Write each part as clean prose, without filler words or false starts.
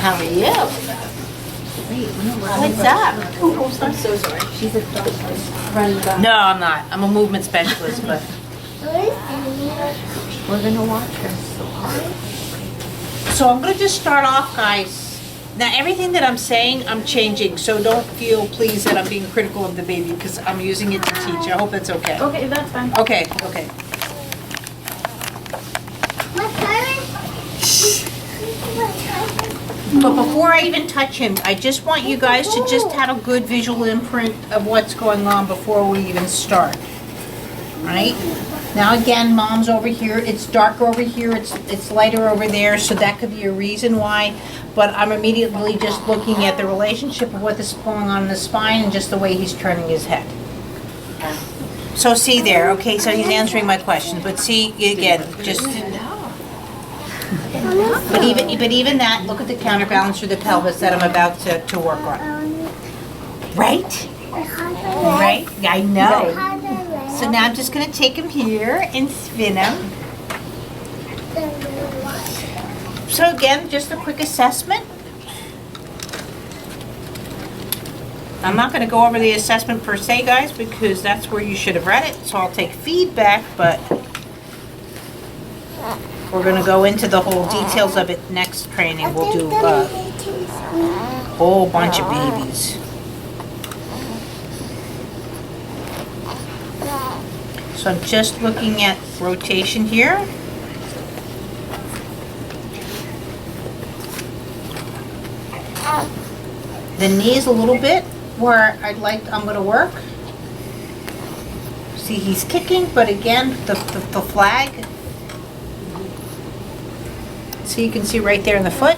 How are you? What's up? Oh, I'm so sorry. She's a dog running back. No, I'm not. I'm a movement specialist, but We're gonna watch her so hard. so I'm gonna just start off, guys. Now everything that I'm saying, I'm changing, so don't feel please that I'm being critical of the baby because I'm using it to teach. I hope that's okay. Okay, that's fine. Okay, okay. But before I even touch him, I just want you guys to just have a good visual imprint of what's going on before we even start. Right? Now again, mom's over here, it's darker over here, it's lighter over there, so that could be a reason why. But I'm immediately just looking at the relationship of what's going on in the spine and just the way he's turning his head. So see there, okay, so he's answering my question, but see, again, just... But even that, look at the counterbalance through the pelvis that I'm about to work on. Right? Right? I know. So now I'm just going to take him here and spin him. So again, just a quick assessment. I'm not going to go over the assessment per se, guys, because that's where you should have read it. So I'll take feedback, but we're going to go into the whole details of it next training. We'll do a whole bunch of babies. So I'm just looking at rotation here. The knees a little bit where I'm going to work. See, he's kicking, but again, the flag. So you can see right there in the foot.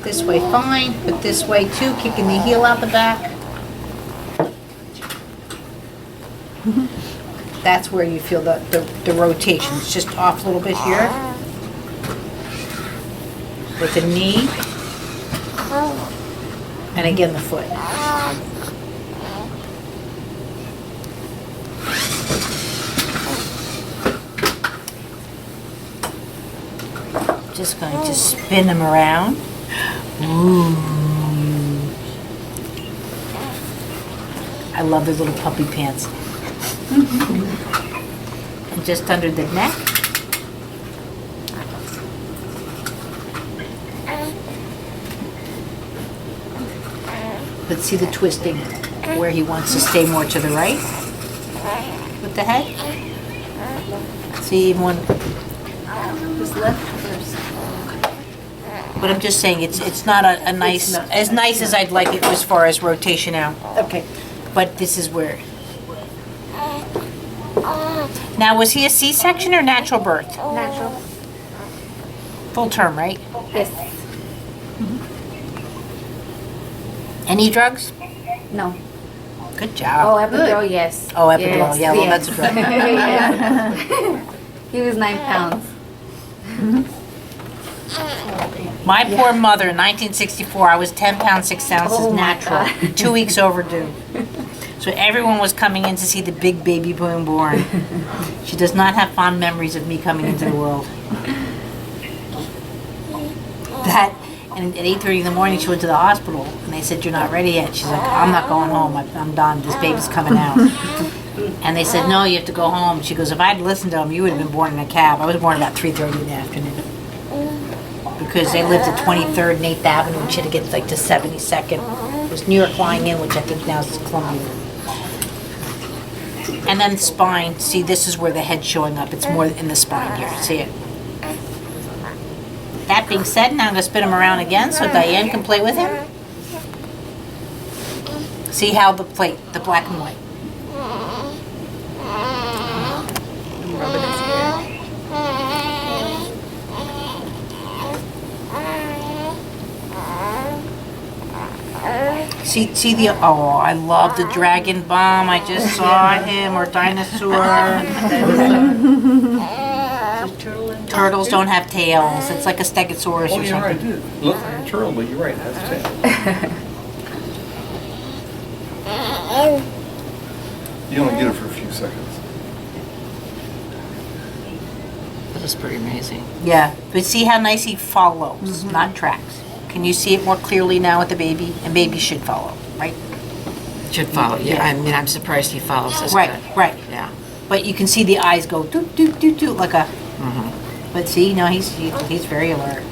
This way fine, but this way too, kicking the heel out the back. That's where you feel the rotation. It's just off a little bit here. With the knee. And again, the foot. Just going to spin them around. Ooh. I love the little puppy pants. And just under the neck. But see the twisting where he wants to stay more to the right with the head. See even when Who's left first? but I'm just saying it's not a nice as nice as I'd like it as far as rotation out. Okay. But this is where. Now was he a C-section or natural birth? Natural. Full term, right? Yes. Any drugs? No. Good job. Oh, epidural, yes. Oh, epidural, Yes, yeah, well, yes. that's a drug. Yeah. He was 9 pounds. My poor mother, in 1964, I was 10 pounds, 6 ounces Oh, my natural, God. 2 weeks overdue. So everyone was coming in to see the big baby being born. She does not have fond memories of me coming into the world. That, and at 8:30 in the morning, she went to the hospital, and they said, "You're not ready yet." She's like, "I'm not going home. I'm done. This baby's coming out." And they said, "No, you have to go home." She goes, "If I'd listened to them, you would have been born in a cab." I was born about 3:30 in the afternoon. Because they lived at 23rd and 8th Avenue, and she had to get like to 72nd. It was New York flying in, which I think now is Columbia. And then spine. See, this is where the head's showing up. It's more in the spine here. See it? That being said, now I'm going to spin him around again so Diane can play with him. See how the plate, the black and white. See the, oh, I love the dragon bomb. I just saw him, or dinosaur. Turtles don't have tails. It's like a stegosaurus Oh, or you're right, something. dude. Looks like a turtle, but you're right, that's tail. You only get it for a few seconds. That was pretty amazing. Yeah, but see how nice he follows, not tracks. Can you see it more clearly now with the baby? And baby should follow, right? Should follow, yeah. I mean, I'm surprised he follows us. Right, right. Yeah. But you can see the eyes go doot, doot, doot, doot, like a, but see, no, he's very alert.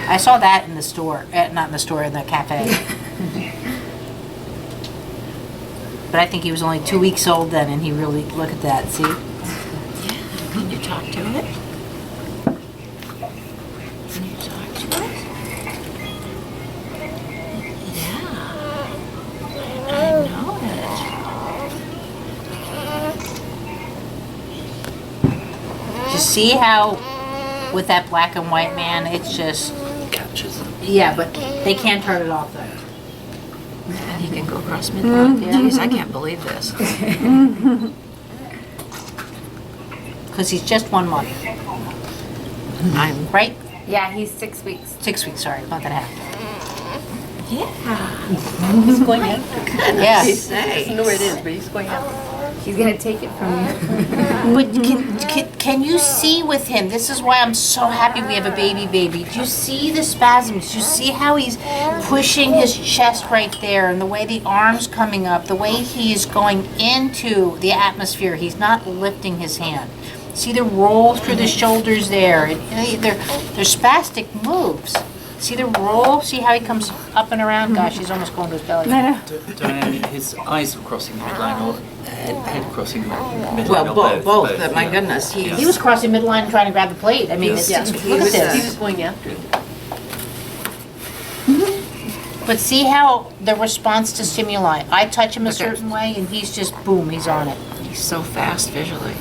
I saw that in the store, not in the store, in the cafe. But I think he was only 2 weeks old then, and he really, look at that, see? Can you talk to it? Can you talk to it? Yeah. I know it. You see how, with that black and white man, it's just, Catches them. yeah, but they can't turn it off though. And he can go across midline. Jeez, I can't believe this. Because he's just 1 month, I'm, right? Yeah, he's 6 weeks. 6 weeks, sorry, month and a half. yeah. He's going after it. Yeah. He doesn't know where it is, but he's going after it. She's gonna take it from you. But can you see with him, this is why I'm so happy we have a baby. Do you see the spasms? Do you see how he's pushing his chest right there, and the way the arm's coming up, the way he is going into the atmosphere, he's not lifting his hand. See the roll through the shoulders there. They're spastic moves. See the roll? See how he comes up and around? Gosh, he's almost going to his belly. Diane, his eyes are crossing the midline or head crossing the midline? Well, or both, both, my yeah. goodness, He he's, was crossing midline and trying to grab the plate. I mean, it's, Yeah, look he at was this. going after it. But see how the response to stimuli. I touch him a certain way, and he's just boom, he's on it. he's so fast visually.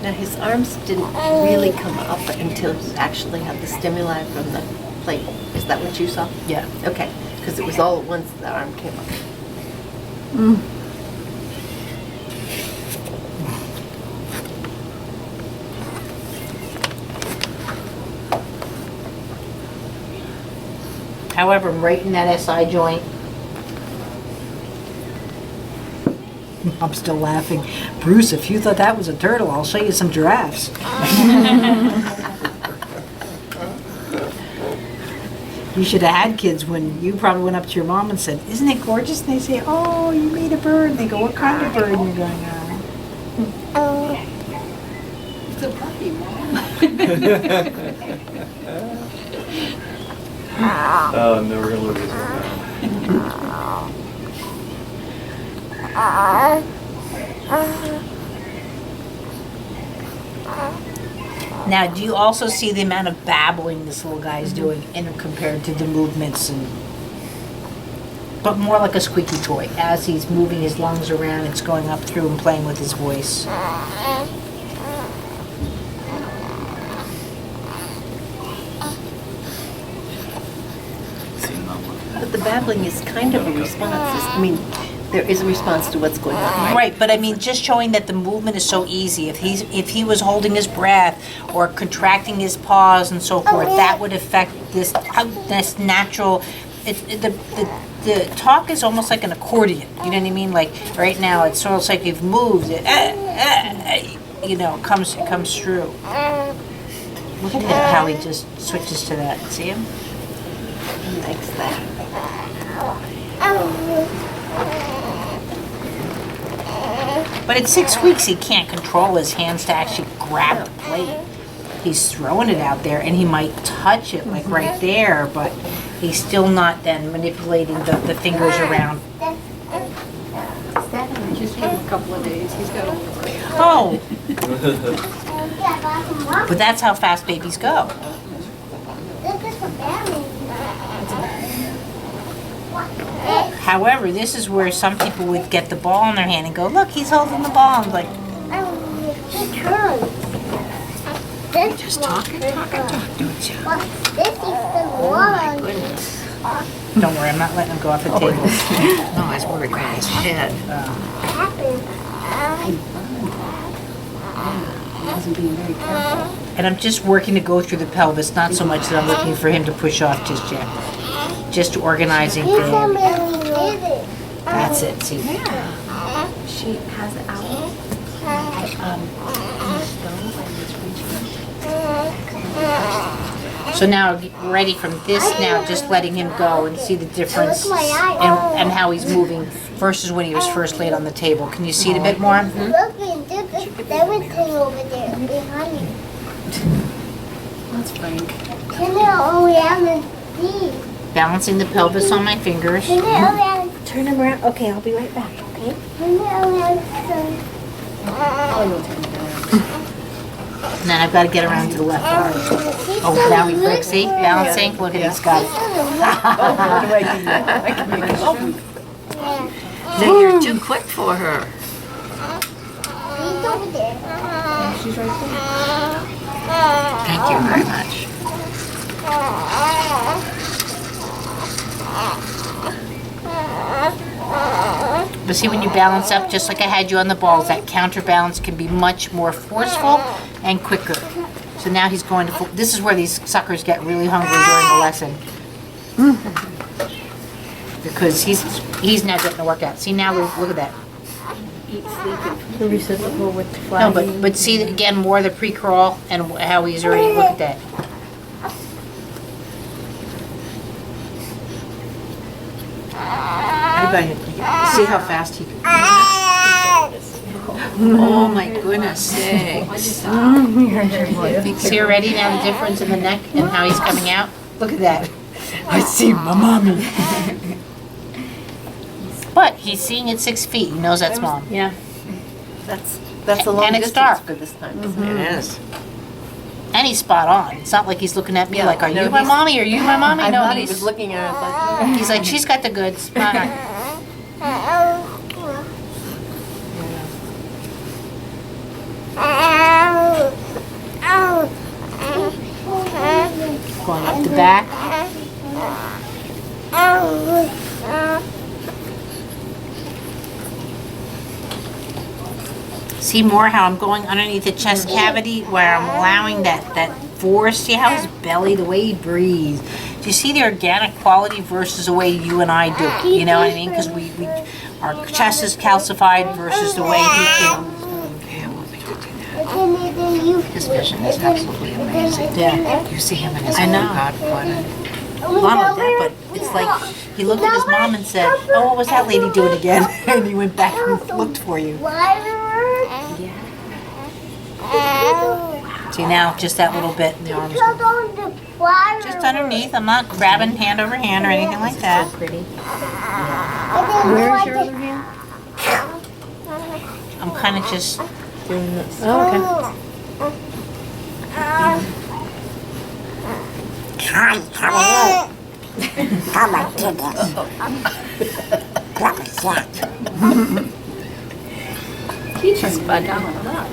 Now, his arms didn't really come up until he actually had the stimuli from the plate. Is that what you saw? Yeah. Okay, because it was all at once the arm came up. However, right in that SI joint. I'm still laughing. Bruce, if you thought that was a turtle, I'll show you some giraffes. You should have had kids when you probably went up to your mom and said, "Isn't it gorgeous?" And they say, "Oh, you made a bird." And they go, "What kind of bird?" And you're going, It's a puppy, Mom. Oh, no, we're gonna lose this one. Now, do you also see the amount of babbling this little guy is doing in compared to the movements and, but more like a squeaky toy. As he's moving his lungs around, it's going up through and playing with his voice. But the babbling is kind of a response. I mean, there is a response to what's going on. Right, but I mean, just showing that the movement is so easy. If he was holding his breath or contracting his paws and so forth, that would affect this natural. The talk is almost like an accordion. You know what I mean? Like right now, it's almost like you've moved it. You know, it comes through. Look at how he just switches to that. See him? He likes that. But at 6 weeks, he can't control his hands to actually grab the plate. He's throwing it out there, and he might touch it, like right there, but he's still not then manipulating the fingers around. Just give him a couple of days. He's got a little break. Oh! But that's how fast babies go. However, this is where some people would get the ball in their hand and go, "Look, he's holding the ball." And like, Just talk to it, don't you? don't worry, I'm not letting him go off the table. No, I was worried about his head. He wasn't being very careful. And I'm just working to go through the pelvis, not so much that I'm looking for him to push off just yet. Just organizing for him. That's it, see? She has it out. In the stove, I was reaching. So now, ready from this now, just letting him go and see the difference and how he's moving versus when he was first laid on the table. Can you see it a bit more? Look, there's everything over there behind me. That's Frank. Turn it around and see. Balancing the pelvis on my fingers. Turn it around. Turn him around. Okay, I'll be right back, okay? Turn it around. And then I've got to get around to the left arm. Oh, now we flex. See? Balancing. Look at this guy. No, you're too quick for her. He's over there. She's right there. Thank you very much. But see, when you balance up, just like I had you on the balls, that counterbalance can be much more forceful and quicker. So now he's going to, this is where these suckers get really hungry during the lesson. Because he's now getting the workout. See now, look at that. Eat, sleep, and The reciprocal with the No, flag. but see again more the pre-crawl and how he's already, look at that. See how fast he can. Oh my goodness sakes. See already now the difference in the neck and how he's coming out? Look at that. I see my mommy. But he's seeing it 6 feet. He knows that's mom. Yeah. That's a long And it's distance dark. for this time, isn't It it? is. And he's spot on. It's not like he's looking at me Yeah, like, are no, you my he's- mommy? Are you my mommy? I No, thought he was looking at us like, he's like, she's got the goods. Spot on. Going up the back. See more how I'm going underneath the chest cavity where I'm allowing that force. See how his belly, the way he breathes. Do you see the organic quality versus the way you and I do it? You know what I mean? Because our chest is calcified versus the way he can. Yeah, we'll be able to do that. His vision is absolutely amazing. Yeah. You see him in his I know. God button. Mom with that, but it's like he looked at his mom and said, "Oh, what was that lady doing again?" And he went back and looked for you. See now, just that little bit in the arms. Just underneath. I'm not grabbing hand over hand or anything like that. pretty. Where's your other hand? I'm kind of just. Doing this. Oh, okay. teacher's bud down on that.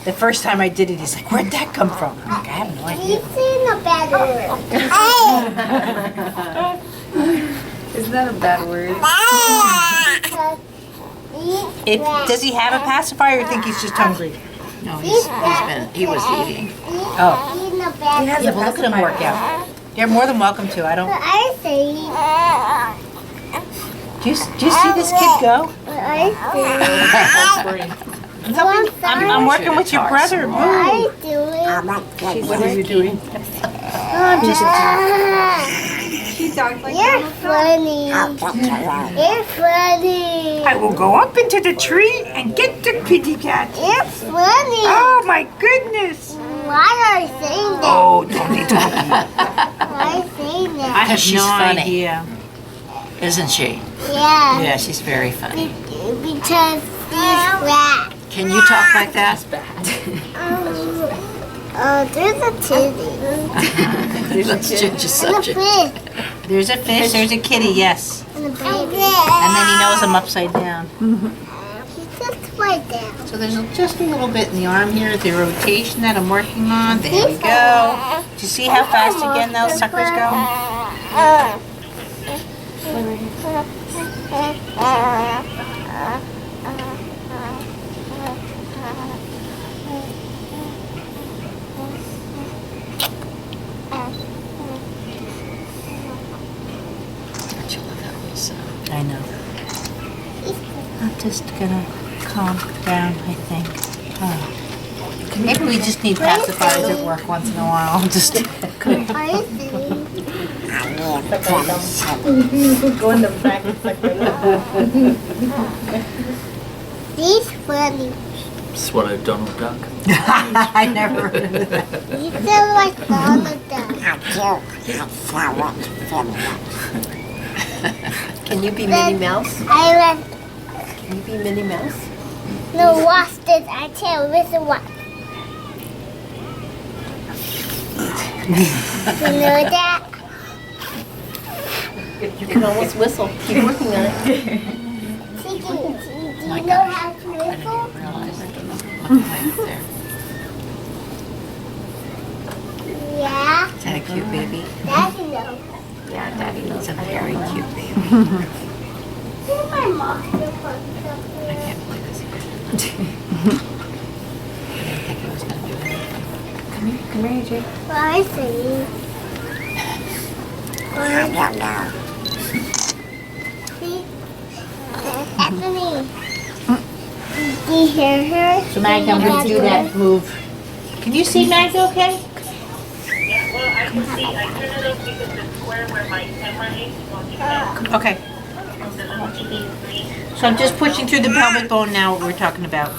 The first time I did it, he's like, "Where'd that come from?" I'm like, "I have no idea." He's in a bad Is that a bad word? Does he have a pacifier or think he's just hungry? No, he was eating. Oh, in a bad yeah, well, look at him work out. You're more than welcome to. I don't. I say, Do you see this kid go? I I'm helping. I'm working with your brother. Move. I do it. What are you doing? I'm just. She talked like You're funny. You're funny. I will go up into the tree and get the kitty cat. You're funny. Oh my goodness! Why are you saying that? Oh, don't be talking. Why are you saying I that? have She's no funny. idea. Isn't she? Yeah. Yeah, she's very funny. Because he's fat. Can you talk like that? There's a titty. Let's change the And a subject. fish. There's a fish. There's a kitty. Yes. And a baby. And then he knows I'm upside down. He's just right there. So there's just a little bit in the arm here, the rotation that I'm working on. There we go. Do you see how fast again those suckers go? Don't you love that little sound? I know. I'm just gonna calm down, I think. Maybe we just need pacifiers at work once in a while, just. Are you sitting? Go in the back. These funny. Swallow Donald Duck. I never heard of that. These are like Donald Duck. Can you be Minnie Mouse? I went, Can you be Minnie Mouse? no, watch this. I tell you, listen what. You know that? You can almost whistle. Keep working on it. Tiki, do you know how to whistle? Yeah, Is that a cute baby? Daddy knows. Yeah, Daddy knows. It's a very cute baby. Where's my mom? I can't believe this. I didn't think it was going to do anything. Come here, AJ. Well, I see. See? Stephanie. Do you hear her? So Magda, I'm gonna do that move. Can you see Magda okay? Yeah, well, I can see, I turned it off because the square where my camera is on the back Okay. from the little TV screen. So I'm just pushing through the pelvic bone now, what we're talking about.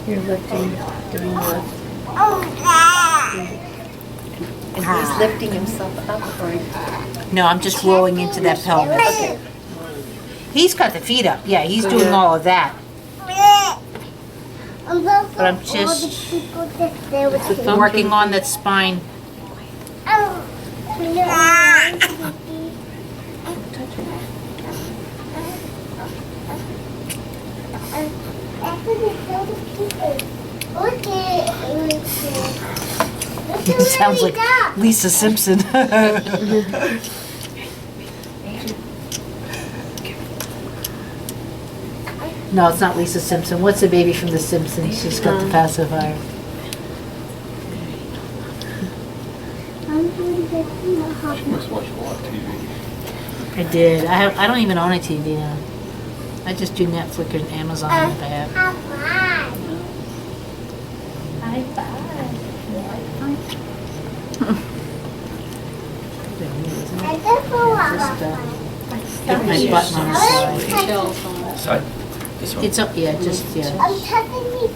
You're lifting, doing the, and he's lifting himself up or No, I'm just rolling into that pelvis. okay. He's got the feet up, yeah, he's doing all of that. But I'm just working on that spine. It sounds like Lisa Simpson. No, it's not Lisa Simpson. What's the baby from The Simpsons? She's got the pacifier. She must watch a lot of TV. I did. I don't even own a TV now. I just do Netflix and Amazon if I have. Get my button on the side. Side. This one. It's up, yeah, just, yeah. I'm touching me.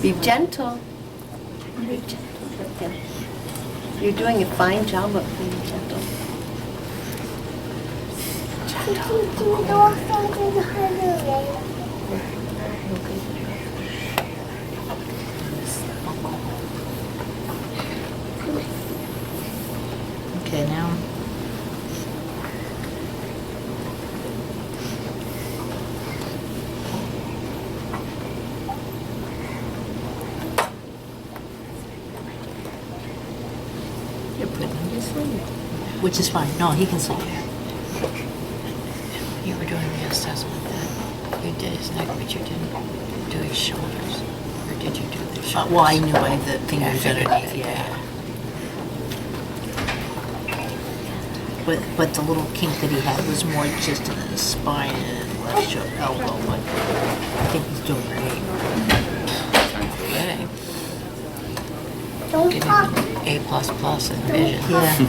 Be gentle. Be gentle with him. You're doing a fine job of being gentle. Okay, now. You're putting him to sleep. Which is fine. No, he can sleep. You were doing the assessment then. You did his neck, but you didn't do his shoulders. Or did you do the shoulders? Well, I knew by the fingers figured underneath, that, yeah. But the little kink that he had was more just in his spine and left elbow. But I think he's doing great. Okay. Don't Give talk. him an A++ in vision. Yeah.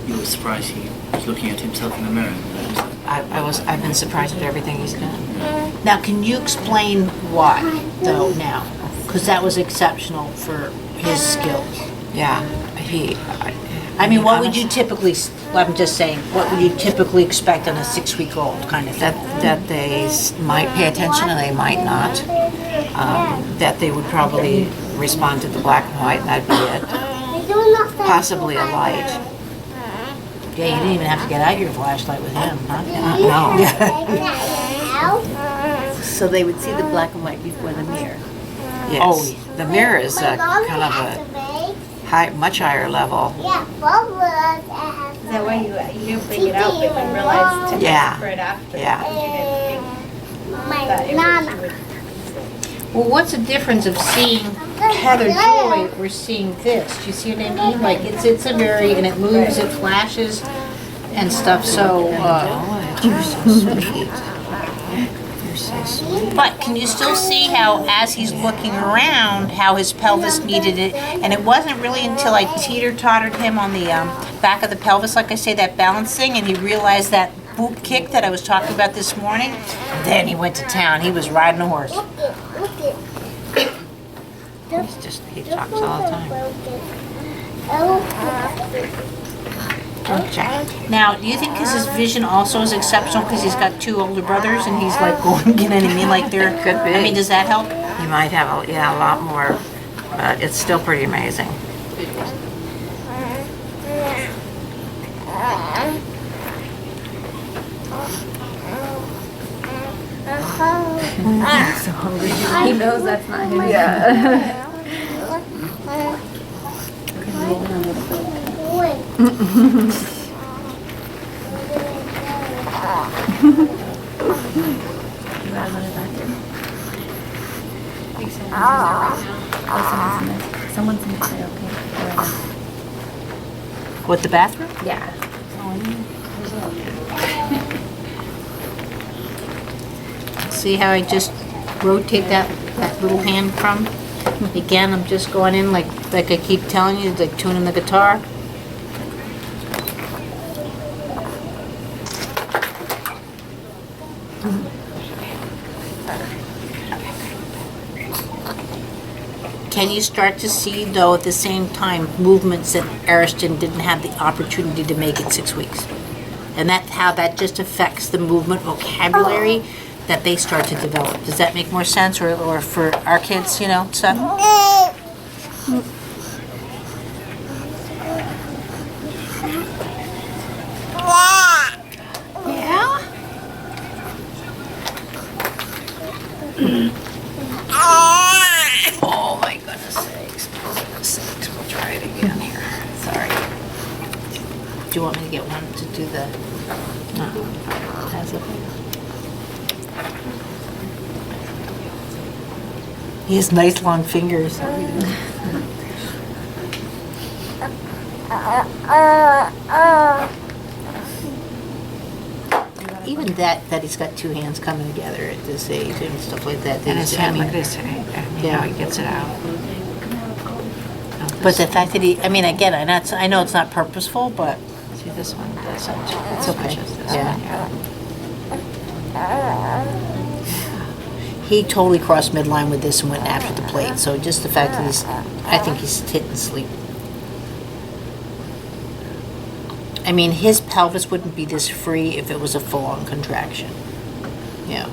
You were surprised he was looking at himself in the mirror. I've been surprised at everything he's done. Now, can you explain why, though, now? Because that was exceptional for his skills. Yeah, I mean, what would you typically, I'm just saying, what would you typically expect on a 6-week-old kind of thing? that they might pay attention and they might not. That they would probably respond to the black and white and that'd be it. Possibly a light. Yeah, you didn't even have to get out your flashlight with him, huh? No. So they would see the black and white before the mirror. Yes. Oh. The mirror is kind of a much higher level. Yeah, bubbles. Is that why you bring it out, but you realize to Yeah. for it after? Yeah. You didn't My think that it nana. would. Well, what's the difference of seeing Heather Joy or seeing this? Do you see what I mean? Like, it's a very, and it moves, it flashes and stuff, so, You're so sweet. You're so sweet. But can you still see how, as he's looking around, how his pelvis needed it? And it wasn't really until I teeter-tottered him on the back of the pelvis, like I say, that balancing, and he realized that boot kick that I was talking about this morning. Then he went to town. He was riding a horse. He talks all the time. Now, do you think because his vision also is exceptional because he's got two older brothers and he's like going, you know what I mean? Like they're, Could be. I mean, does that help? You might have a lot more, but it's still pretty amazing. He knows that's not him. Someone's in there, okay? What, the bathroom? Yeah. See how I just rotate that little hand from? Again, I'm just going in like I keep telling you, like tuning the guitar. Can you start to see, though, at the same time, movements that Ariston didn't have the opportunity to make at 6 weeks? And that's how that just affects the movement vocabulary that they start to develop. Does that make more sense? Or for our kids, you know, stuff? Yeah? Oh my goodness sakes. Goodness sakes. We'll try it again here. Sorry. Do you want me to get one to do the... Has it? He has nice long fingers. Even that he's got two hands coming together at this age and stuff like that. And his hand, look at his hand. Yeah, Yeah. he gets it out. But the fact that he, I mean, again, I know it's not purposeful, but See, this one doesn't. It's okay. Just this Yeah. one, yeah. he totally crossed midline with this and went after the plate. So just the fact that I think he's hitting sleep. I mean, his pelvis wouldn't be this free if it was a full-on contraction. Yeah.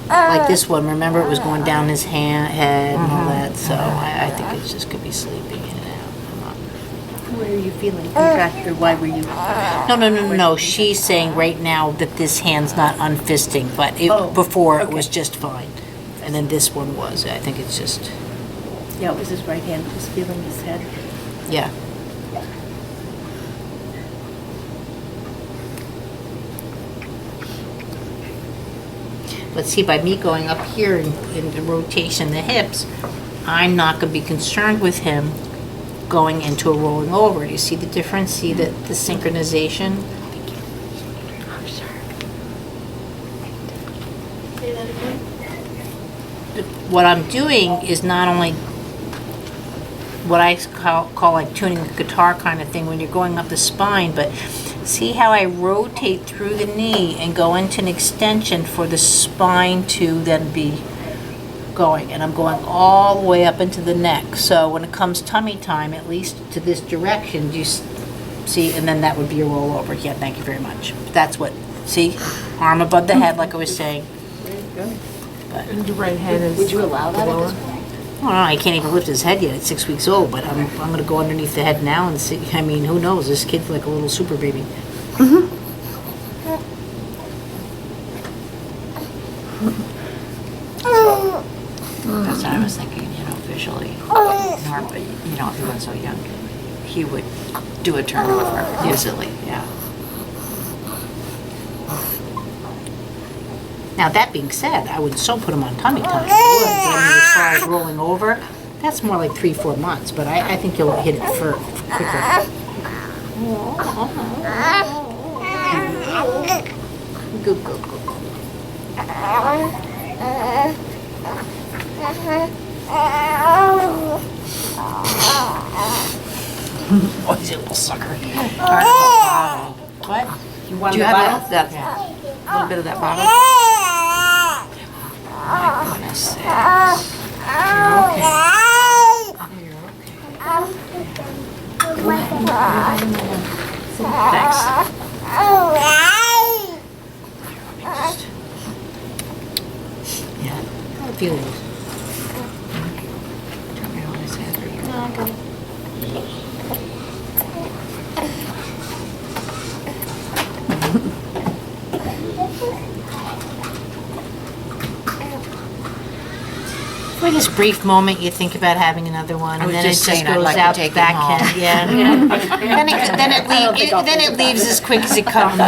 Like this one, remember it was going down his head and all that, so I think it's just could be sleeping in and out. Where are you feeling contracted, or why were you? No. She's saying right now that this hand's not unfisting, but before it was just fine. And then this one was. I think it's just, Yeah, it was his right hand, just feeling his head. yeah. But see, by me going up here in the rotation, the hips, I'm not going to be concerned with him going into a rolling over. Do you see the difference? See the synchronization? What I'm doing is not only what I call like tuning the guitar kind of thing when you're going up the spine, but see how I rotate through the knee and go into an extension for the spine to then be going. And I'm going all the way up into the neck. So when it comes tummy time, at least to this direction, do you see? And then that would be a rollover. Yeah, thank you very much. That's what, see? Arm above the head, like I was saying. But, Your right hand is. Would you allow that at this point? I don't know, I can't even lift his head yet at 6 weeks old, but I'm going to go underneath the head now and see. I mean, who knows? This kid's like a little super baby. That's what I was thinking, visually. Norm, if he was so young, he would do a turnover easily, yeah. Now, that being said, I would still put him on tummy time. I would, but I mean, as far as rolling over, that's more like 3-4 months, but I think you'll hit it for quicker. Go, go, go. Oh, he's a little sucker. What? You want Do you the bottle? have that little bit of that bottle? My goodness sakes. Thanks. Yeah. How it feels. Turn me on his head. For this brief moment, you think about having another one, I and was then it just just saying I'd goes like to out take it back home. end. Yeah. then it leaves as quick as it comes.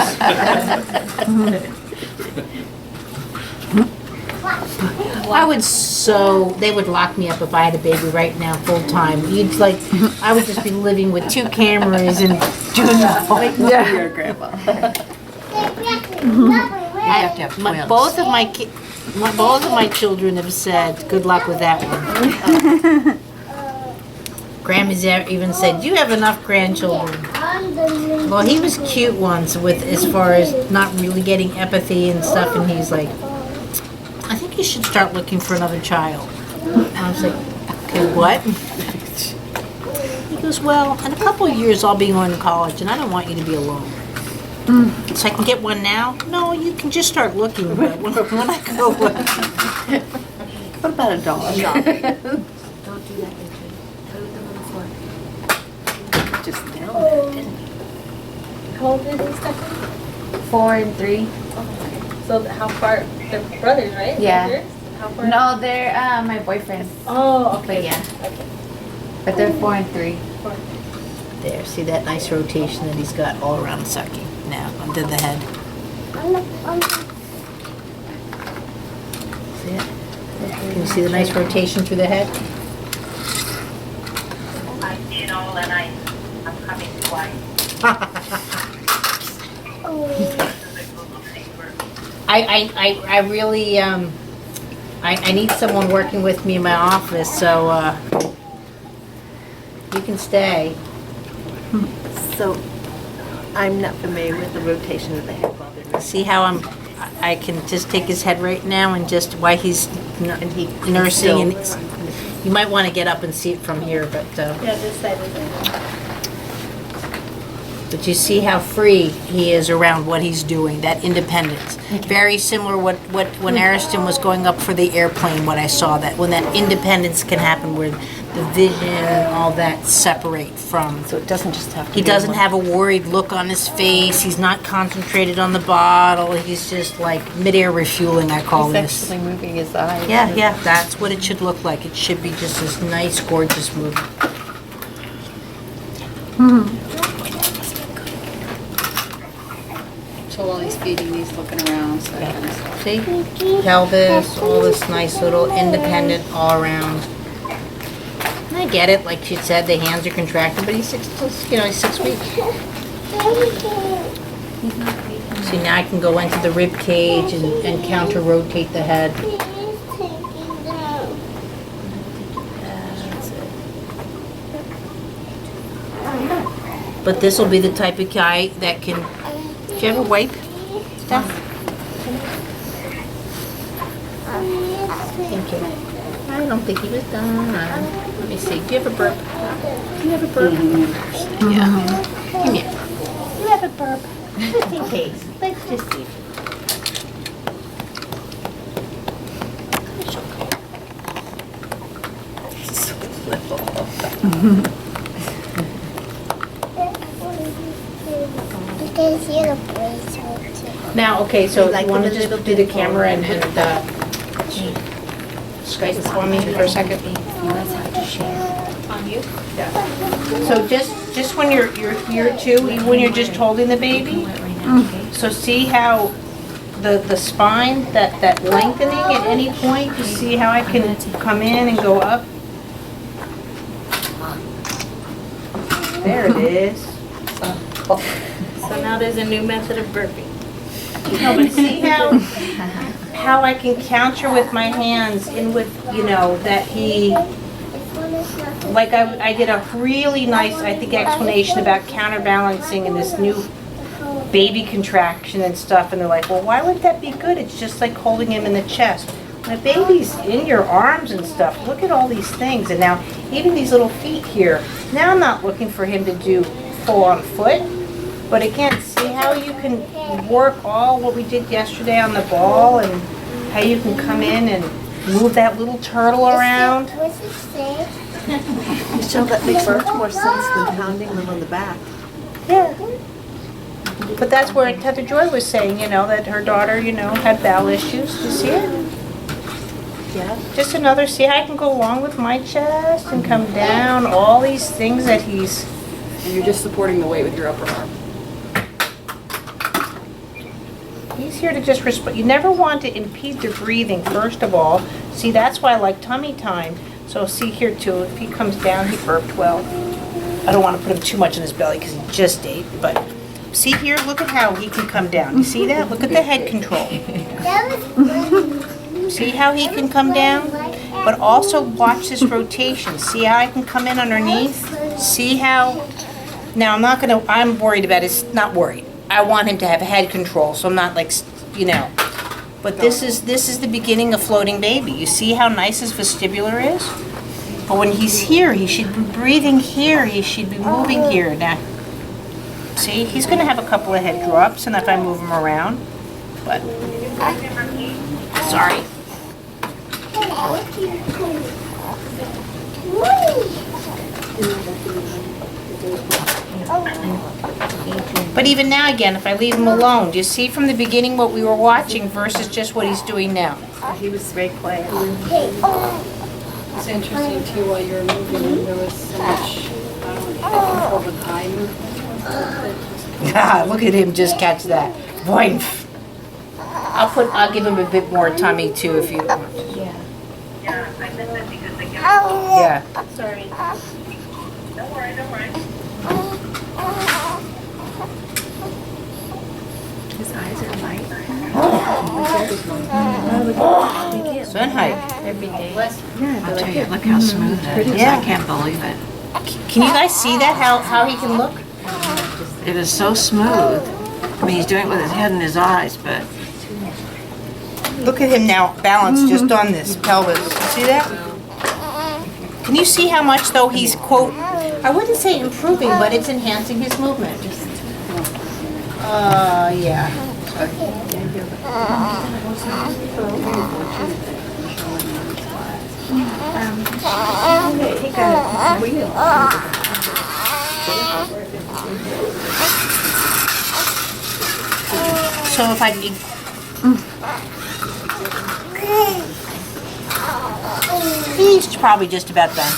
They would lock me up if I had a baby right now full time. I would just be living with 2 cameras and doing the whole. Your grandma. You have to have twins. Both of my children have said, "Good luck with that one." Grandma's even said, "Do you have enough grandchildren?" Well, he was cute once as far as not really getting empathy and stuff, and he's like, "I think you should start looking for another child." And I was like, "Okay, what?" He goes, "Well, in a couple of years I'll be going to college, and I don't want you to be alone." So I can get one now? No, you can just start looking. But when I go, What about a dog? Don't do that, Adrian. Put them on the floor. Just down there, didn't he? How old are they, Stephanie? 4 and 3. So how far? They're brothers, right? Yeah. Yours? How far? No, they're my boyfriend's. Oh, okay. But yeah. Okay. But they're 4 and 3. there, see that nice rotation that he's got all around the sucking now, under the head. See it? Can you see the nice rotation through the head? I see it all and I'm coming twice. I really, I need someone working with me in my office, so, you can stay. So, I'm not familiar with the rotation of the head while they're nursing. See how I can just take his head right now and just, while he's And he nursing, and still- you might want to get up and see it from here, but, Yeah, this side is it. but you see how free he is around what he's doing, that independence. Very similar when Ariston was going up for the airplane, what I saw, that when that independence can happen where the vision and all that separate from. So it doesn't just have to He be doesn't one- have a worried look on his face, he's not concentrated on the bottle, he's just like mid-air refueling, I call He's this. actually moving his eyes. Yeah, that's what it should look like. It should be just this nice, gorgeous movement. So while he's feeding, he's looking around, so See? Pelvis, all this nice little independent all around. And I get it, like she said, the hands are contracted, but he's he's 6 weeks. See, now I can go into the rib cage and counter rotate the head. That's it. But this will be the type of guy that can. Do you ever wipe stuff? Thank you. I don't think he was done. Let me see. Do you have a burp? Do you have a burp? Yeah. Give me a burp. You have a burp. Just in case. Let's just see. Now, okay, so you want to just do the camera and Skype it for me for a second? On you? So just when you're here too, even when you're just holding the baby, so see how the spine, that lengthening at any point, you see how I can come in and go up? There it is. So now there's a new method of burping. No, but see how I can counter with my hands in with, you know, that he, like I did a really nice, I think, explanation about counterbalancing and this new baby contraction and stuff, and they're like, well, why would that be good? It's just like holding him in the chest. My baby's in your arms and stuff. Look at all these things. And now, even these little feet here, now I'm not looking for him to do full on foot, but again, see how you can work all what we did yesterday on the ball, and how you can come in and move that little turtle around. What's it say? Michelle, that makes much more sense than pounding them on the back. Yeah. But that's where Heather Joy was saying, you know, that her daughter, you know, had bowel issues. Do you see it? Yeah. Just another, see how I can go along with my chest and come down, all these things that he's... And you're just supporting the weight with your upper arm. He's here to just respond. You never want to impede their breathing, first of all. See, that's why I like tummy time. So see here too, if he comes down, he burped well. I don't want to put him too much in his belly because he just ate, but see here, look at how he can come down. You see that? Look at the head control. That was good. See how he can come down? But also watch this rotation. See how I can come in underneath? See how... Now I'm worried about his, not worried. I want him to have head control, so I'm not like, you know. But this is the beginning of floating baby. You see how nice his vestibular is? But when he's here, he should be breathing here. He should be moving here. Now, see, he's going to have a couple of head drops, and if I move him around, but sorry. But even now, again, if I leave him alone, do you see from the beginning what we were watching versus just what he's doing now? He was very quiet. It's interesting too, while you were moving, there was so much, control with eye movement. Look at him just catch that. Boing. I'll give him a bit more tummy too if you want. Yeah, I missed it because they get... Yeah. Sorry. Don't worry, don't worry. His eyes are light. Sun height. Every day. I'll tell you, look how smooth that is. Yeah. I can't believe it. Can you guys see that? How he can look? It is so smooth. I mean, he's doing it with his head and his eyes, but Look at him now, balanced just on this pelvis. See that? Can you see how much though he's, quote, I wouldn't say improving, but it's enhancing his movement. Yeah. So if I he's probably just about done.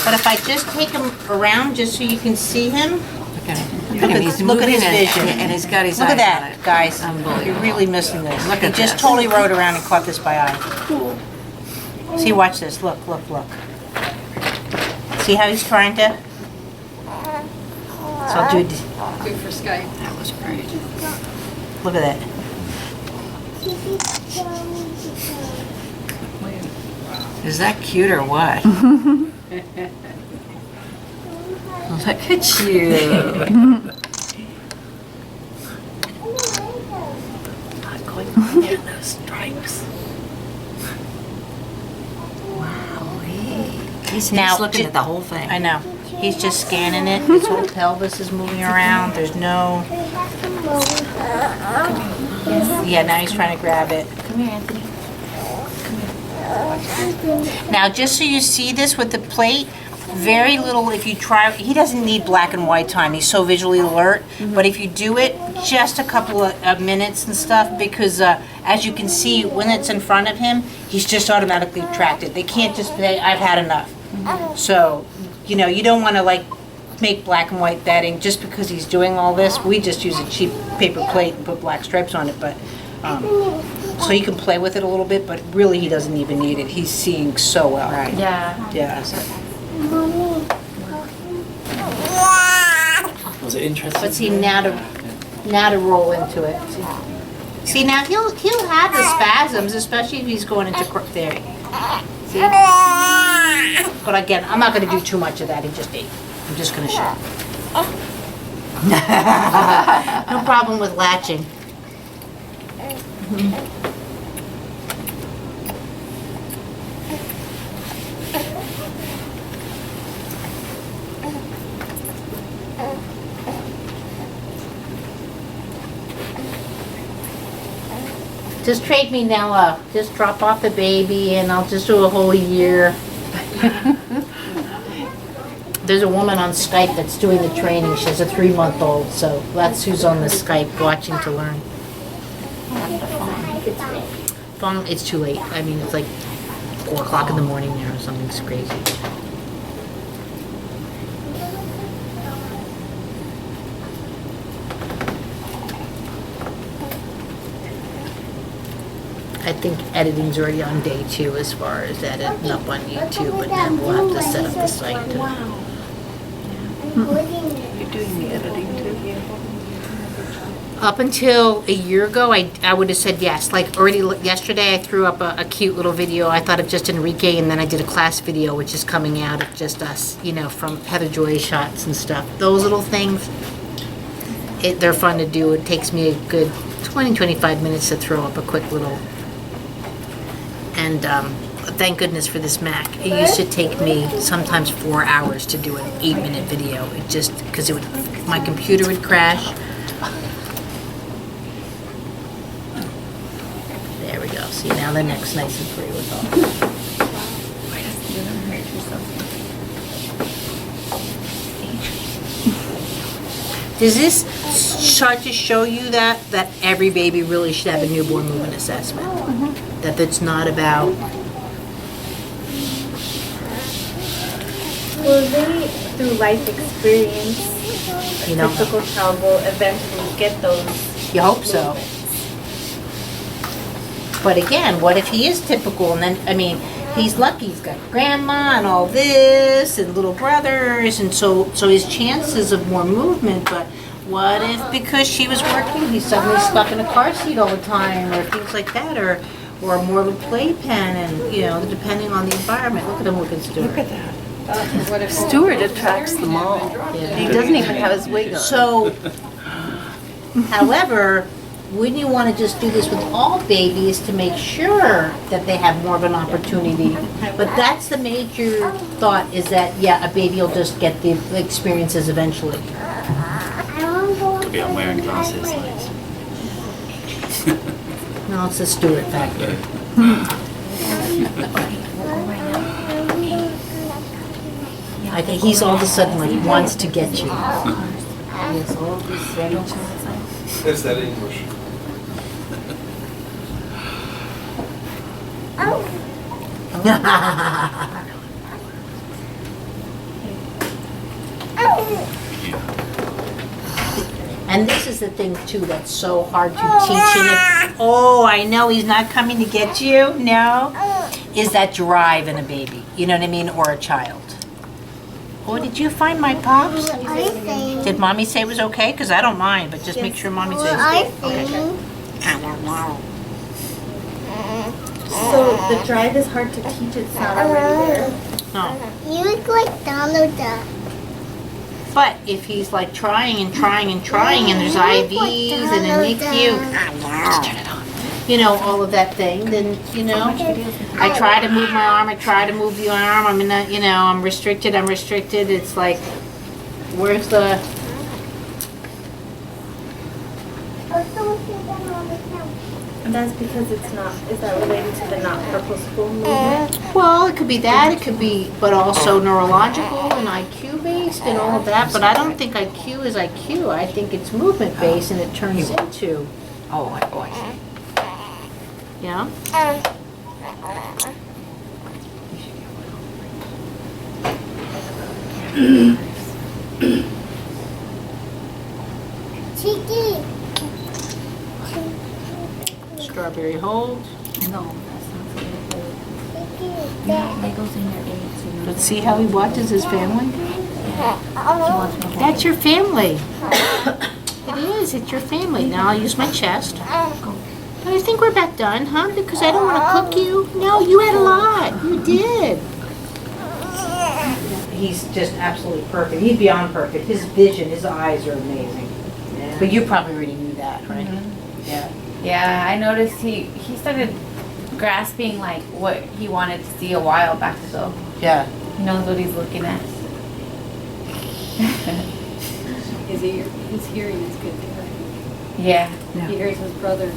But if I just take him around just so you can see him, look at him. Look at- He's look at moving his vision. and he's got his look eyes at on that, it. guys. Unbelievable. You're really missing this. Look He at just this. totally rode around and caught this by eye. See, watch this. Look. See how he's trying to? So I'll do, Good for Skype. That was great. look at that. Is that cute or what? Look at you. Not going down those stripes. Wow. He's Now, looking at the whole thing. I know. He's just scanning it. His whole pelvis is moving around. There's no... Yeah, now he's trying to grab it. Come here, Anthony. Now, just so you see this with the plate, very little, if you try, he doesn't need black and white time, he's so visually alert, but if you do it, just a couple of minutes and stuff, because as you can see, when it's in front of him, he's just automatically attracted. They can't just say, I've had enough. So, you know, you don't want to like make black and white bedding just because he's doing all this. We just use a cheap paper plate and put black stripes on it, but so you can play with it a little bit, but really he doesn't even need it. He's seeing so well. Right. Yeah. Yeah. Was it interesting? But see, now to roll into it. See? See, now he'll have the spasms, especially if he's going into there. See? But again, I'm not going to do too much of that. He just ate. I'm just going to show. No problem with latching. Just trade me now, just drop off the baby and I'll just do a whole year. There's a woman on Skype that's doing the training. She has a 3-month-old, so that's who's on the Skype watching to learn. Phone, it's too late. I mean, it's like 4 o'clock in the morning now or something. It's crazy. I think editing's already on day 2 as far as editing up on YouTube, but then we'll have to set up the site too. You're doing the editing too? Up until a year ago, I would have said yes. Like already yesterday, I threw up a cute little video. I thought of just Enrique, and then I did a class video, which is coming out of just us, you know, from Heather Joy's shots and stuff. Those little things, they're fun to do. It takes me a good 20-25 minutes to throw up a quick little. And thank goodness for this Mac. It used to take me sometimes 4 hours to do an 8-minute video. It just, because my computer would crash. There we go. See, now the neck's nice and free with all. Does this start to show you that every baby really should have a newborn movement assessment? That it's not about... Well, they, through life experience, a typical child will eventually get those. You hope so. But again, what if he is typical and then, I mean, he's lucky, he's got grandma and all this and little brothers, and so his chances of more movement, but what if because she was working, he's suddenly stuck in a car seat all the time, or things like that, or more of a playpen, and, you know, depending on the environment. Look at him looking Stuart. Look at that. Stuart attracts them all. Yeah. He doesn't even have his wig on. So, however, wouldn't you want to just do this with all babies to make sure that they have more of an opportunity? But that's the major thought, is that, yeah, a baby will just get the experiences eventually. Could be I'm wearing glasses. No, it's the Stuart factor. I think he's all of a sudden like wants to get you. Is that English? And this is the thing too that's so hard to teach in it. Oh, I know he's not coming to get you. No, is that drive in a baby? You know what I mean, or a child. Oh, did you find my pops? Did mommy say it was okay? Because I don't mind, but just make sure mommy says it's okay. So the drive is hard to teach, it's not already there. No. You look like Donald Duck. But if he's like trying and trying and trying, and there's IVs and a NICU, you know, all of that thing, then, you know, I try to move my arm, I try to move the arm, I'm in a, you know, I'm restricted. It's like, where's the... And that's because it's not, is that related to the not purposeful movement? Well, it could be that, it could be, but also neurological and IQ based and all of that, but I don't think IQ is IQ. I think it's movement based and it turns into... Oh, I see. Yeah? Cheeky. Strawberry hold. No, that's not good. It goes in your age. Let's see how he watches his family. That's your family. It is, it's your family. Now I'll use my chest. And I think we're about done, huh? Because I don't want to cook you. No, you had a lot. You did. He's just absolutely perfect. He's beyond perfect. His vision, his eyes are amazing. But you probably already knew that, right? Yeah. Yeah, I noticed he started grasping like what he wanted to see a while back ago. Yeah. He knows what he's looking at. His hearing is good too. Yeah. He hears his brothers